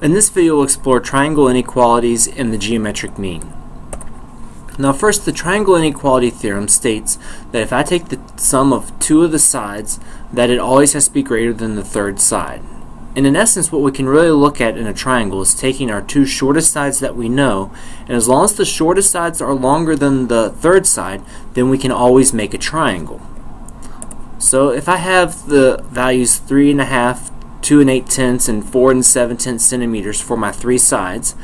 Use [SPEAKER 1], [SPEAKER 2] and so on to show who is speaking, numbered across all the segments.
[SPEAKER 1] In this video, we'll explore triangle inequalities and the geometric mean. Now first, the triangle inequality theorem states that if I take the sum of two of the sides, that it always has to be greater than the third side. And in essence, what we can really look at in a triangle is taking our two shortest sides that we know, and as long as the shortest sides are longer than the third side, then we can always make a triangle. So if I have the values 3.5, 2 8/10, and 4 7/10 centimeters for my three sides,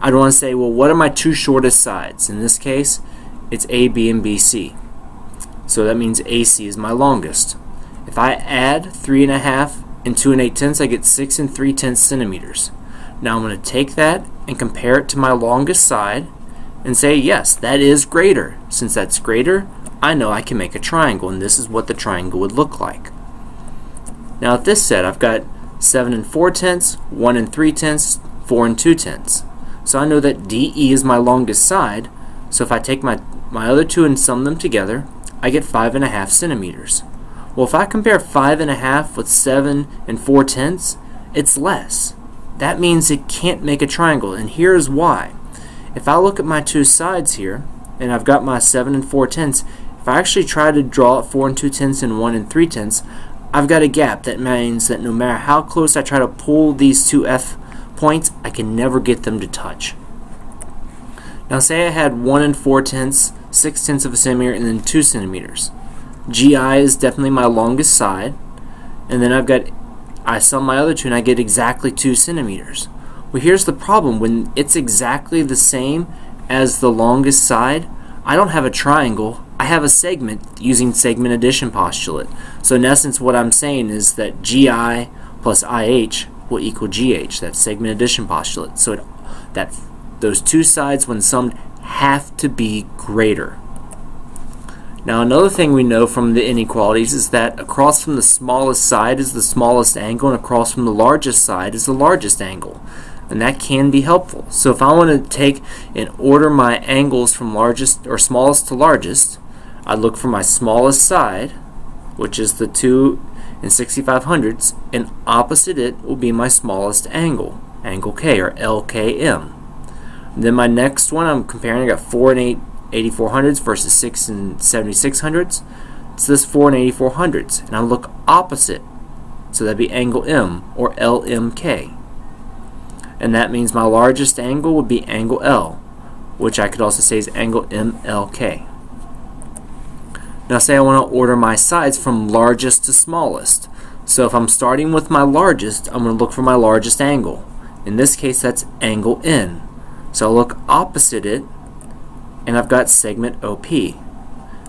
[SPEAKER 1] I'd want to say, well, what are my two shortest sides? In this case, it's AB and BC. So that means AC is my longest. If I add 3.5 and 2 8/10, I get 6 3/10 centimeters. Now I'm going to take that and compare it to my longest side and say, yes, that is greater. Since that's greater, I know I can make a triangle, and this is what the triangle would look like. Now at this set, I've got 7 4/10, 1 3/10, 4 2/10. So I know that DE is my longest side, so if I take my other two and sum them together, I get 5.5 centimeters. Well, if I compare 5.5 with 7 4/10, it's less. That means it can't make a triangle, and here's why. If I look at my two sides here, and I've got my 7 4/10, if I actually try to draw 4 2/10 and 1 3/10, I've got a gap. That means that no matter how close I try to pull these two F points, I can never get them to touch. Now say I had 1 4/10, 6/10 of a centimeter, and then 2 centimeters. GI is definitely my longest side, and then I sum my other two and I get exactly 2 centimeters. Well, here's the problem. When it's exactly the same as the longest side, I don't have a triangle, I have a segment using segment addition postulate. So in essence, what I'm saying is that GI plus IH will equal GH. That's segment addition postulate. So those two sides, when summed, have to be greater. Now another thing we know from the inequalities is that across from the smallest side is the smallest angle, and across from the largest side is the largest angle. And that can be helpful. So if I want to take and order my angles from largest or smallest to largest, I look for my smallest side, which is the 2 65/100ths, and opposite it will be my smallest angle, angle K, or LKM. And then my next one, I'm comparing, I got 4 84/100ths versus 6 76/100ths. So this 4 84/100ths, and I look opposite, so that'd be angle M, or LMK. And that means my largest angle would be angle L, which I could also say is angle MLK. Now say I want to order my sides from largest to smallest. So if I'm starting with my largest, I'm going to look for my largest angle. In this case, that's angle N. So I'll look opposite it, and I've got segment OP.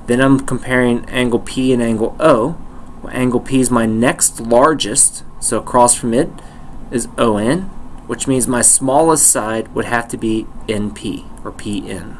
[SPEAKER 1] Then I'm comparing angle P and angle O. Well, angle P is my next largest, so across from it is ON, which means my smallest side would have to be NP, or PN.